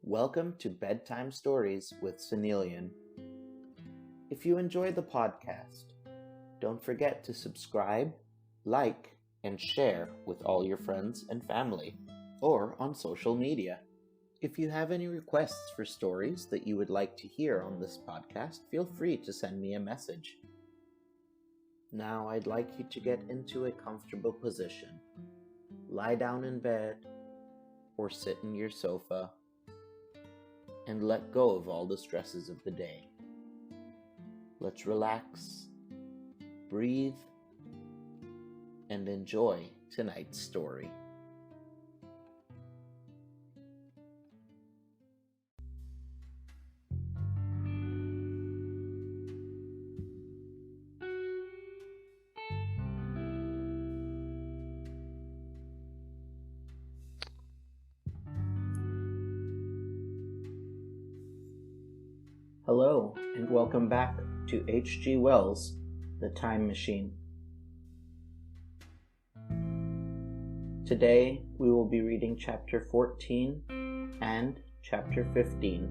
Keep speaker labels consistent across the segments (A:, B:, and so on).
A: Welcome to Bedtime Stories with Sonneillon. If you enjoy the podcast, don't forget to subscribe, like, and share with all your friends and family, or on social media. If you have any requests for stories that you would like to hear on this podcast, feel free to send me a message. Now I'd like you to get into a comfortable position. Lie down in bed, or sit in your sofa, and let go of all the stresses of the day. Let's relax, breathe, and enjoy tonight's story. Hello, and welcome back to H.G. Wells' The Time Machine. Today, we will be reading Chapter 14 and Chapter 15.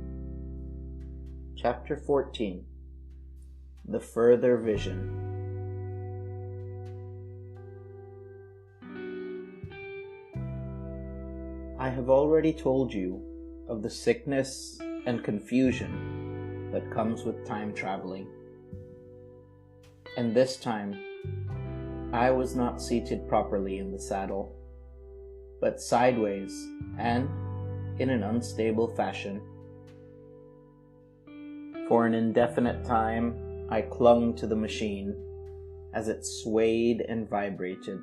A: Chapter 14, The Further Vision. I have already told you of the sickness and confusion that comes with time traveling. And this time, I was not seated properly in the saddle, but sideways and in an unstable fashion. For an indefinite time, I clung to the machine as it swayed and vibrated,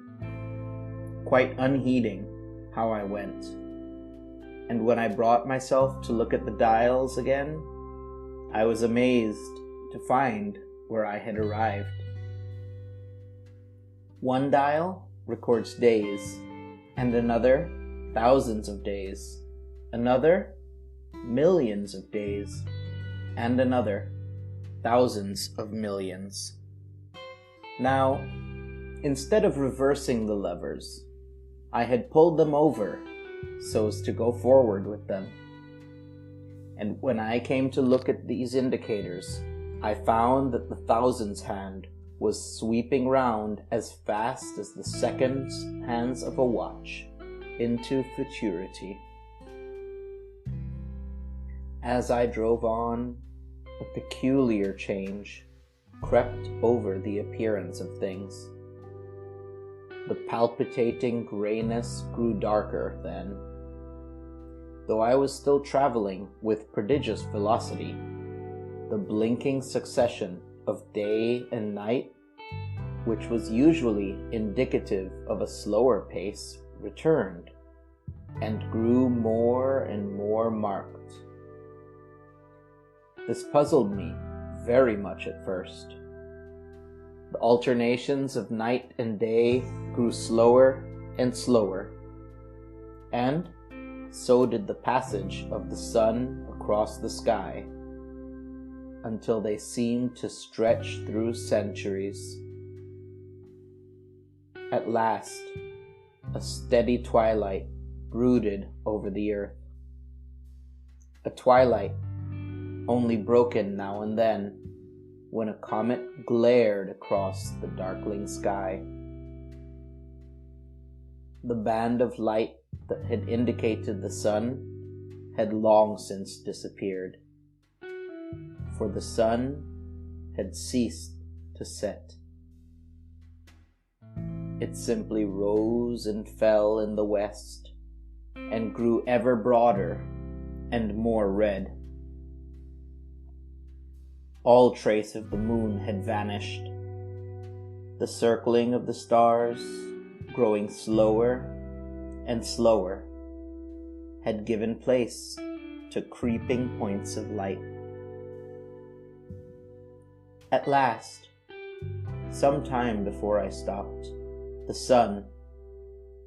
A: quite unheeding how I went. And when I brought myself to look at the dials again, I was amazed to find where I had arrived. One dial records days, and another thousands of days, another millions of days, and another thousands of millions. Now, instead of reversing the levers, I had pulled them over so as to go forward with them. And when I came to look at these indicators, I found that the thousands hand was sweeping round as fast as the seconds hands of a watch into futurity. As I drove on, a peculiar change crept over the appearance of things. The palpitating grayness grew darker then. Though I was still traveling with prodigious velocity, the blinking succession of day and night, which was usually indicative of a slower pace, returned and grew more and more marked. This puzzled me very much at first. The alternations of night and day grew slower and slower, and so did the passage of the sun across the sky, until they seemed to stretch through centuries. At last, a steady twilight brooded over the earth. A twilight only broken now and then when a comet glared across the darkling sky. The band of light that had indicated the sun had long since disappeared, for the sun had ceased to set. It simply rose and fell in the west, and grew ever broader and more red. All trace of the moon had vanished. The circling of the stars, growing slower and slower, had given place to creeping points of light. At last, some time before I stopped, the sun,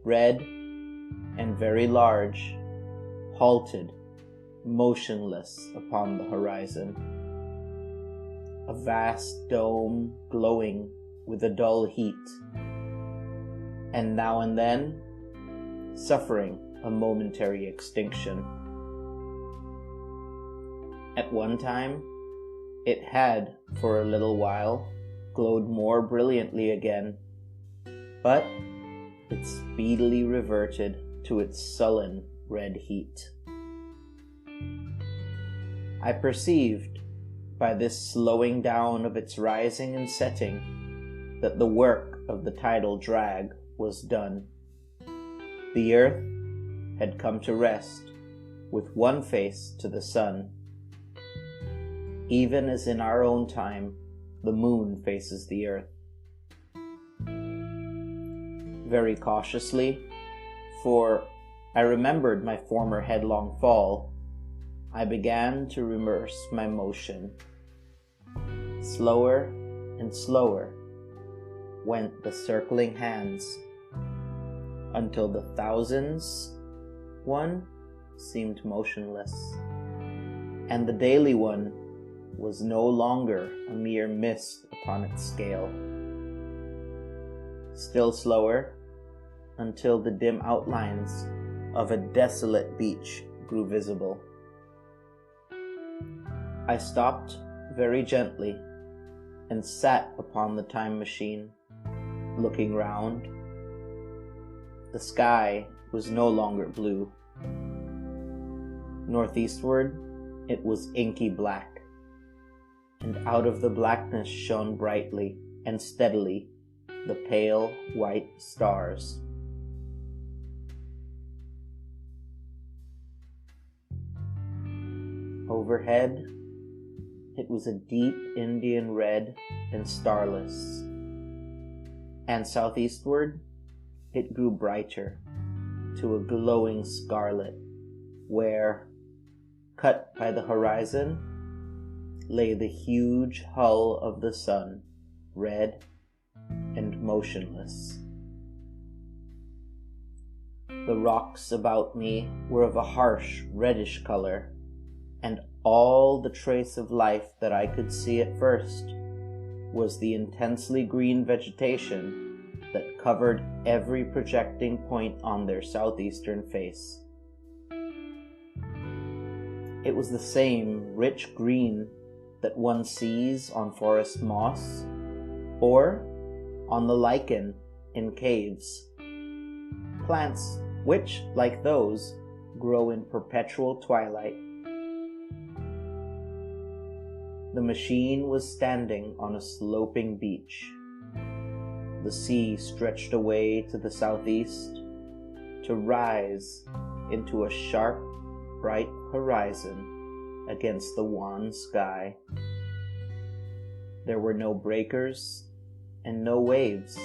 A: red and very large, halted motionless upon the horizon. A vast dome glowing with a dull heat, and now and then suffering a momentary extinction. At one time, it had, for a little while, glowed more brilliantly again, but it speedily reverted to its sullen red heat. I perceived, by this slowing down of its rising and setting, that the work of the tidal drag was done. The earth had come to rest with one face to the sun, even as in our own time the moon faces the earth. Very cautiously, for I remembered my former headlong fall, I began to reverse my motion. Slower and slower went the circling hands, until the thousands one seemed motionless, and the daily one was no longer a mere mist upon its scale. Still slower, until the dim outlines of a desolate beach grew visible. I stopped very gently and sat upon the time machine, looking round. The sky was no longer blue. Northeastward, it was inky black, and out of the blackness shone brightly and steadily the pale white stars. Overhead, it was a deep Indian red and starless, and southeastward, it grew brighter to a glowing scarlet, where, cut by the horizon, lay the huge hull of the sun, red and motionless. The rocks about me were of a harsh reddish color, and all the trace of life that I could see at first was the intensely green vegetation that covered every projecting point on their southeastern face. It was the same rich green that one sees on forest moss or on the lichen in caves, plants which, like those, grow in perpetual twilight. The machine was standing on a sloping beach. The sea stretched away to the southeast, to rise into a sharp, bright horizon against the wan sky. There were no breakers and no waves,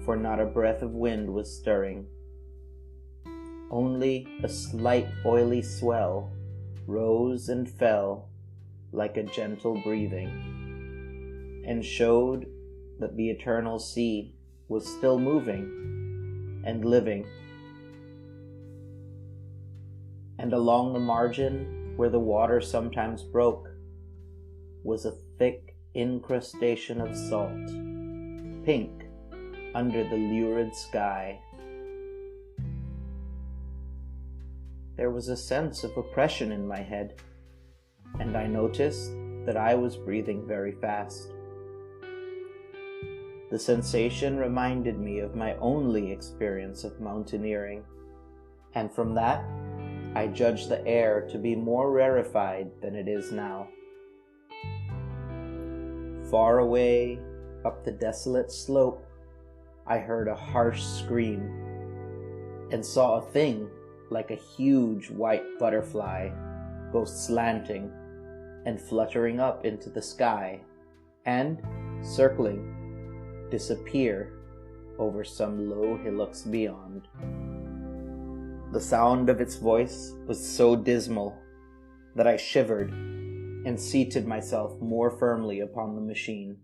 A: for not a breath of wind was stirring. Only a slight oily swell rose and fell like a gentle breathing, and showed that the eternal sea was still moving and living. And along the margin, where the water sometimes broke, was a thick incrustation of salt, pink under the lurid sky. There was a sense of oppression in my head, and I noticed that I was breathing very fast. The sensation reminded me of my only experience of mountaineering, and from that I judged the air to be more rarefied than it is now. Far away up the desolate slope, I heard a harsh scream, and saw a thing like a huge white butterfly go slanting and fluttering up into the sky, and, circling, disappear over some low hillocks beyond. The sound of its voice was so dismal that I shivered and seated myself more firmly upon the machine.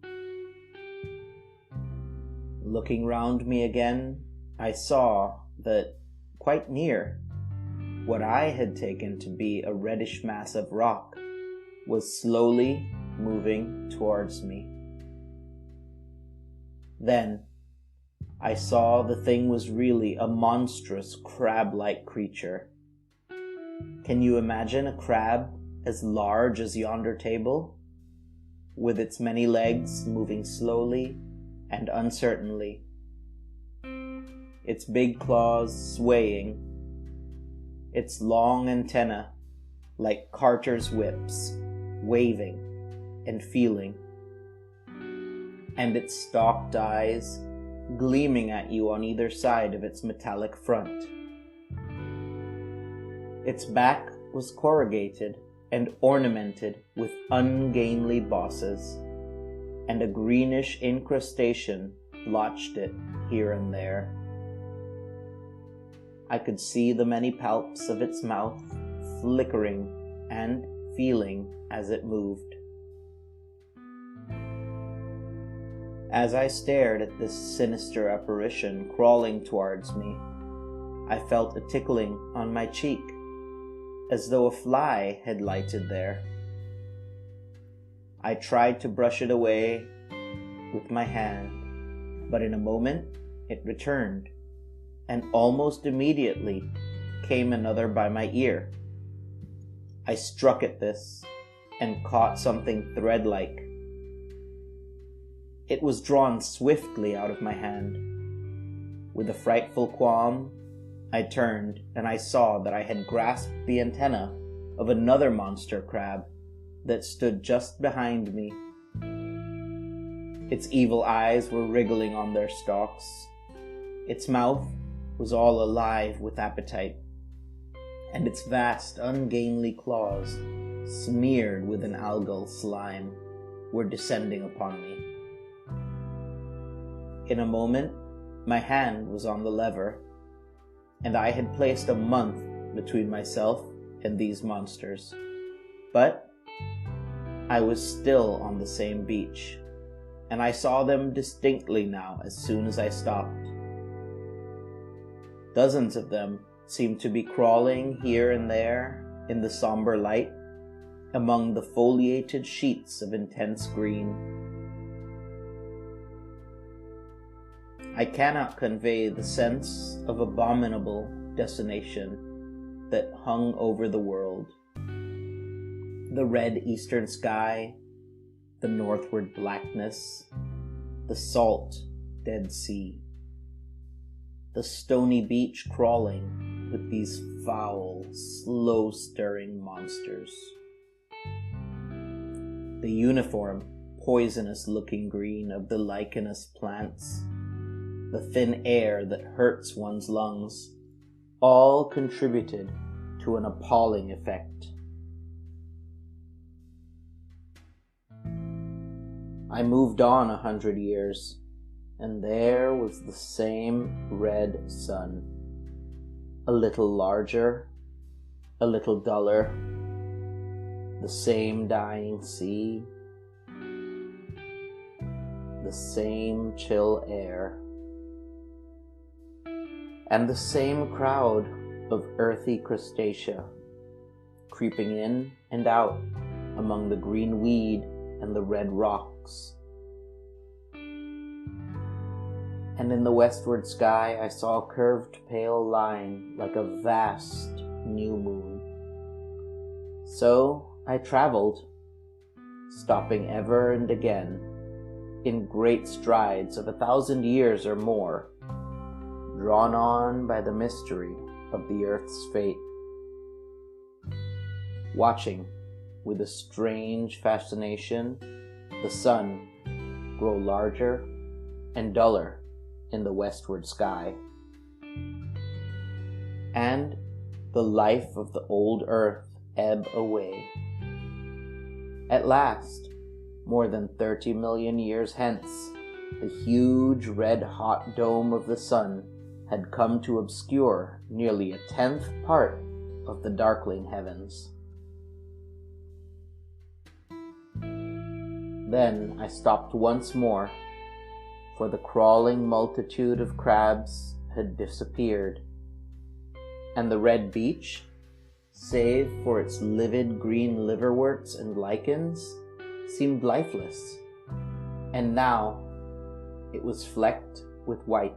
A: Looking round me again, I saw that, quite near, what I had taken to be a reddish mass of rock was slowly moving towards me. Then I saw the thing was really a monstrous crab-like creature. Can you imagine a crab as large as yonder table, with its many legs moving slowly and uncertainly, its big claws swaying, its long antennae like carters' whips waving and feeling, and its stalked eyes gleaming at you on either side of its metallic front. Its back was corrugated and ornamented with ungainly bosses, and a greenish incrustation blotched it here and there. I could see the many palps of its mouth flickering and feeling as it moved. As I stared at this sinister apparition crawling towards me, I felt a tickling on my cheek, as though a fly had lighted there. I tried to brush it away with my hand, but in a moment it returned, and almost immediately came another by my ear. I struck at this and caught something thread-like. It was drawn swiftly out of my hand. With a frightful qualm, I turned, and I saw that I had grasped the antenna of another monster crab that stood just behind me. Its evil eyes were wriggling on their stalks. Its mouth was all alive with appetite, and its vast, ungainly claws, smeared with an algal slime, were descending upon me. In a moment, my hand was on the lever, and I had placed a month between myself and these monsters. But I was still on the same beach, and I saw them distinctly now as soon as I stopped. Dozens of them seemed to be crawling here and there in the somber light among the foliated sheets of intense green. I cannot convey the sense of abominable desolation that hung over the world. The red eastern sky, the northward blackness, the salt Dead Sea, the stony beach crawling with these foul, slow-stirring monsters. The uniform, poisonous-looking green of the lichenous plants, the thin air that hurts one's lungs, all contributed to an appalling effect. I moved on 100 years, and there was the same red sun, a little larger, a little duller, the same dying sea, the same chill air, and the same crowd of earthy crustacea creeping in and out among the green weed and the red rocks. And in the westward sky I saw a curved pale line like a vast new moon. So I traveled, stopping ever and again, in great strides of 1,000 years or more, drawn on by the mystery of the earth's fate, watching with a strange fascination the sun grow larger and duller in the westward sky, and the life of the old earth ebb away. At last, more than 30 million years hence, the huge red-hot dome of the sun had come to obscure nearly 1/10 part of the darkling heavens. Then I stopped once more, for the crawling multitude of crabs had disappeared, and the red beach, save for its livid green liverworts and lichens, seemed lifeless, and now it was flecked with white.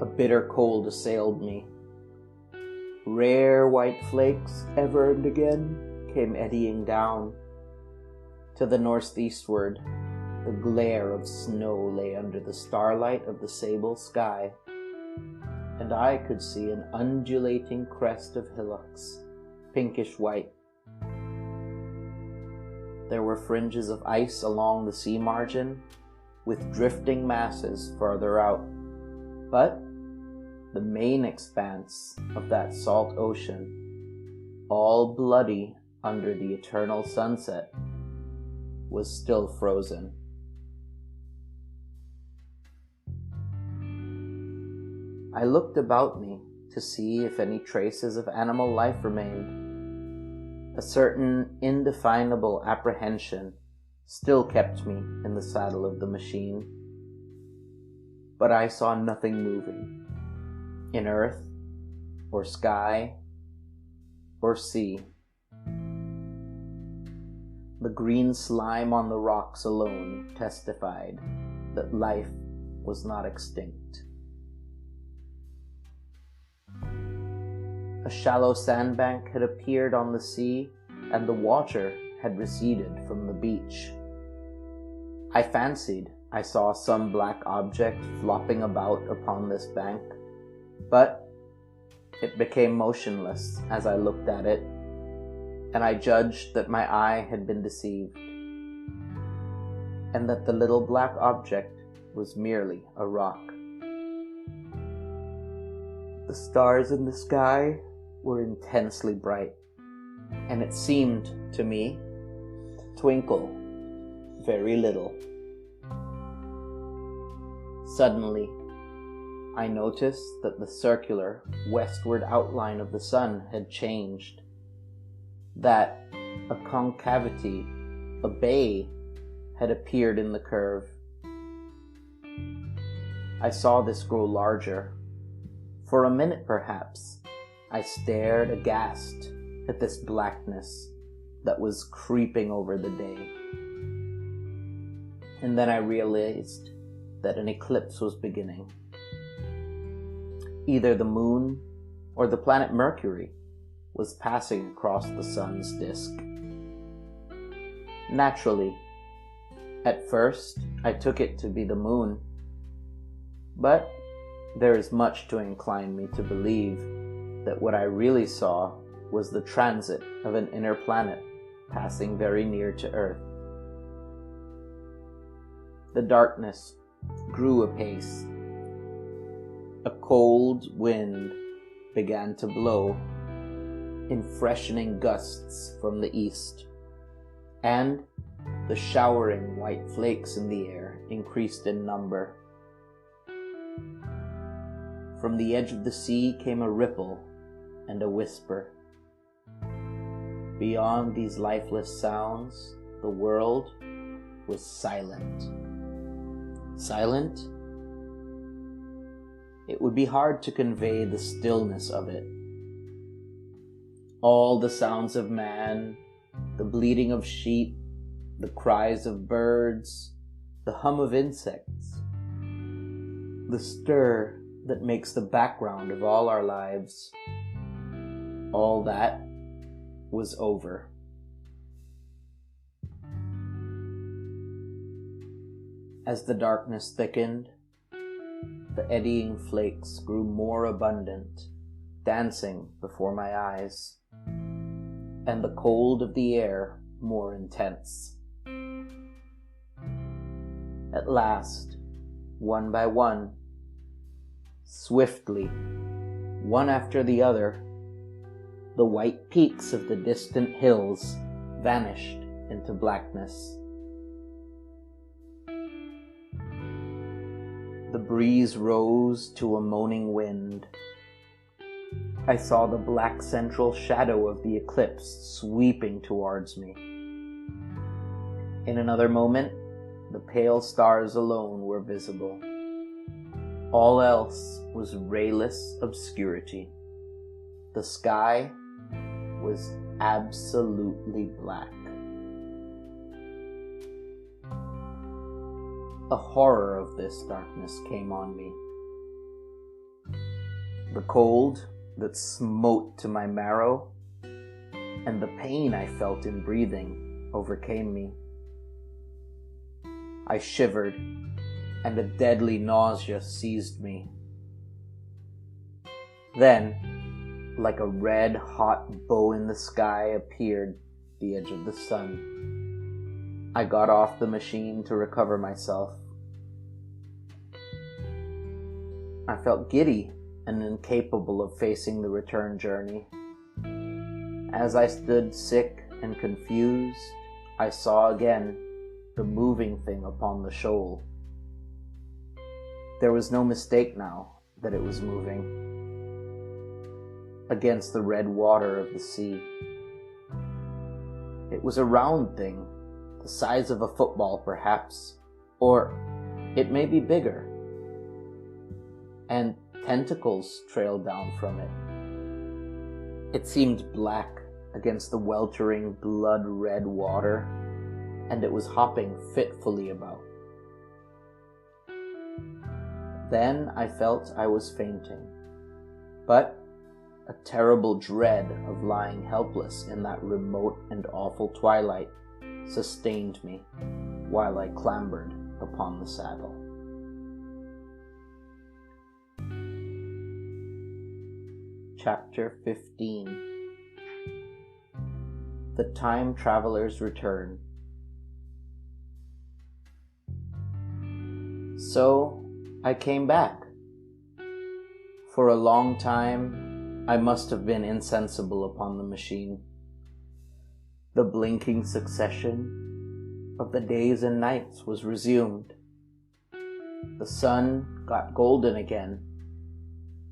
A: A bitter cold assailed me. Rare white flakes, ever and again, came eddying down. To the northeastward, the glare of snow lay under the starlight of the sable sky, and I could see an undulating crest of hillocks, pinkish white. There were fringes of ice along the sea margin, with drifting masses farther out, but the main expanse of that salt ocean, all bloody under the eternal sunset, was still frozen. I looked about me to see if any traces of animal life remained. A certain indefinable apprehension still kept me in the saddle of the machine, but I saw nothing moving, in earth, or sky, or sea. The green slime on the rocks alone testified that life was not extinct. A shallow sandbank had appeared on the sea, and the water had receded from the beach. I fancied I saw some black object flopping about upon this bank, but it became motionless as I looked at it, and I judged that my eye had been deceived, and that the little black object was merely a rock. The stars in the sky were intensely bright, and it seemed to me twinkle very little. Suddenly, I noticed that the circular westward outline of the sun had changed, that a concavity, a bay, had appeared in the curve. I saw this grow larger. For a minute, perhaps, I stared aghast at this blackness that was creeping over the day. And then I realized that an eclipse was beginning. Either the moon or the planet Mercury was passing across the sun's disk. Naturally, at first I took it to be the moon, but there is much to incline me to believe that what I really saw was the transit of an inner planet passing very near to Earth. The darkness grew apace. A cold wind began to blow in freshening gusts from the east, and the showering white flakes in the air increased in number. From the edge of the sea came a ripple and a whisper. Beyond these lifeless sounds, the world was silent. Silent? It would be hard to convey the stillness of it. All the sounds of man, the bleating of sheep, the cries of birds, the hum of insects, the stir that makes the background of all our lives, all that was over. As the darkness thickened, the eddying flakes grew more abundant, dancing before my eyes, and the cold of the air more intense. At last, one by one, swiftly, one after the other, the white peaks of the distant hills vanished into blackness. The breeze rose to a moaning wind. I saw the black central shadow of the eclipse sweeping towards me. In another moment, the pale stars alone were visible. All else was rayless obscurity. The sky was absolutely black. A horror of this darkness came on me. The cold that smote to my marrow, and the pain I felt in breathing overcame me. I shivered, and a deadly nausea seized me. Then, like a red-hot bow in the sky, appeared the edge of the sun. I got off the machine to recover myself. I felt giddy and incapable of facing the return journey. As I stood sick and confused, I saw again the moving thing upon the shoal. There was no mistake now that it was moving against the red water of the sea. It was a round thing, the size of a football perhaps, or it may be bigger, and tentacles trailed down from it. It seemed black against the weltering blood-red water, and it was hopping fitfully about. Then I felt I was fainting, but a terrible dread of lying helpless in that remote and awful twilight sustained me while I clambered upon the saddle. Chapter 15. The Time Traveler's Return. So I came back. For a long time, I must have been insensible upon the machine. The blinking succession of the days and nights was resumed. The sun got golden again.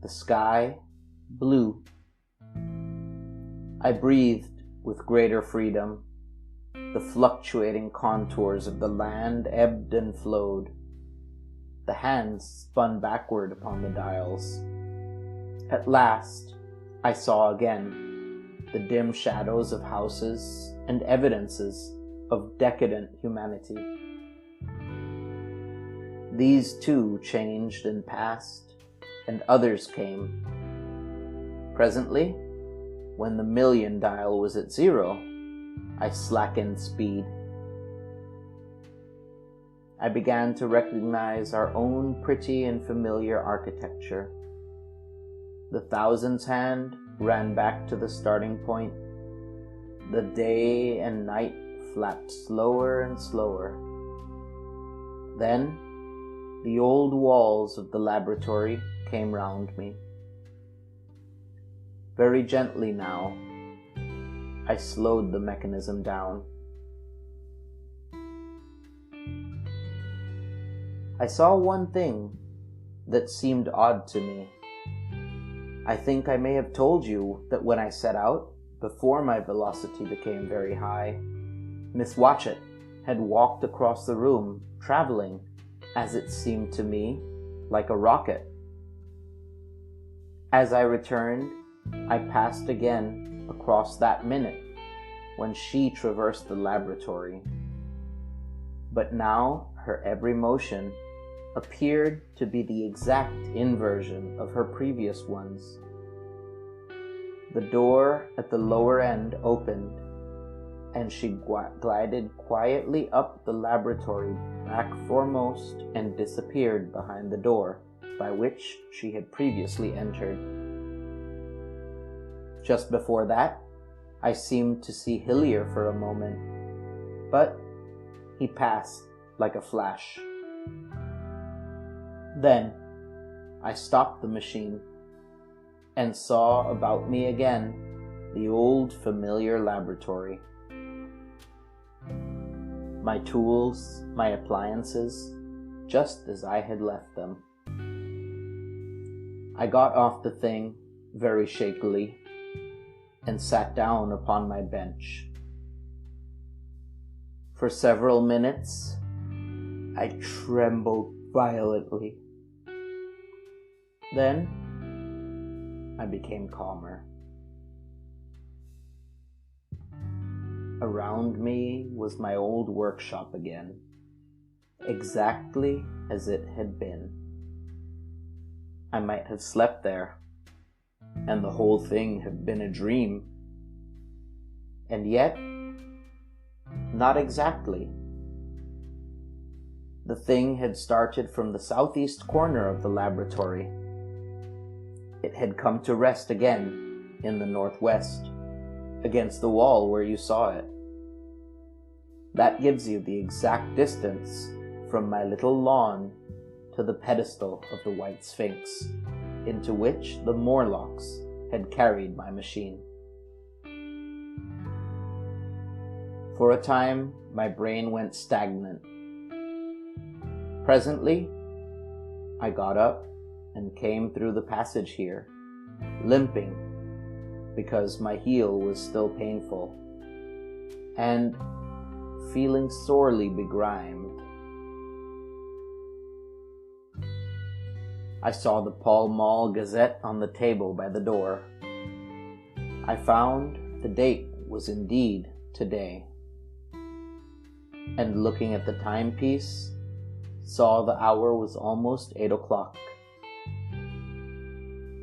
A: The sky blue. I breathed with greater freedom. The fluctuating contours of the land ebbed and flowed. The hands spun backward upon the dials. At last, I saw again the dim shadows of houses and evidences of decadent humanity. These too changed and passed, and others came. Presently, when the million dial was at 0, I slackened speed. I began to recognize our own pretty and familiar architecture. The thousands hand ran back to the starting point. The day and night flapped slower and slower. Then, the old walls of the laboratory came round me. Very gently now, I slowed the mechanism down. I saw one thing that seemed odd to me. I think I may have told you that when I set out, before my velocity became very high, Miss Watchett had walked across the room, traveling, as it seemed to me, like a rocket. As I returned, I passed again across that minute when she traversed the laboratory. But now her every motion appeared to be the exact inversion of her previous ones. The door at the lower end opened, and she glided quietly up the laboratory back foremost and disappeared behind the door by which she had previously entered. Just before that, I seemed to see Hillier for a moment, but he passed like a flash. Then I stopped the machine and saw about me again the old familiar laboratory. My tools, my appliances, just as I had left them. I got off the thing very shakily and sat down upon my bench. For several minutes, I trembled violently. Then, I became calmer. Around me was my old workshop again, exactly as it had been. I might have slept there, and the whole thing had been a dream. And yet, not exactly. The thing had started from the southeast corner of the laboratory. It had come to rest again in the northwest, against the wall where you saw it. That gives you the exact distance from my little lawn to the pedestal of the White Sphinx, into which the Morlocks had carried my machine. For a time, my brain went stagnant. Presently, I got up and came through the passage here, limping because my heel was still painful, and feeling sorely begrimed. I saw the Pall Mall Gazette on the table by the door. I found the date was indeed today, and looking at the timepiece, saw the hour was almost 8 o'clock.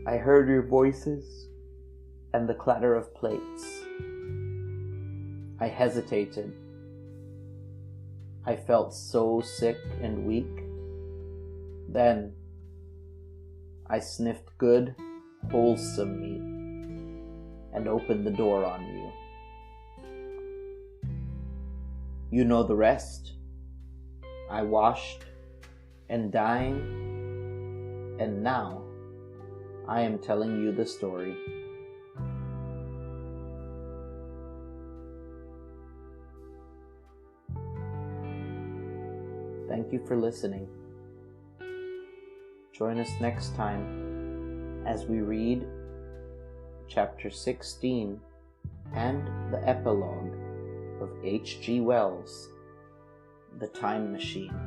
A: I heard your voices and the clatter of plates. I hesitated. I felt so sick and weak. Then I sniffed good, wholesome meat and opened the door on you. You know the rest. I washed and dined, and now I am telling you the story. Thank you for listening. Join us next time as we read Chapter 16 and the epilogue of H.G. Wells' The Time Machine.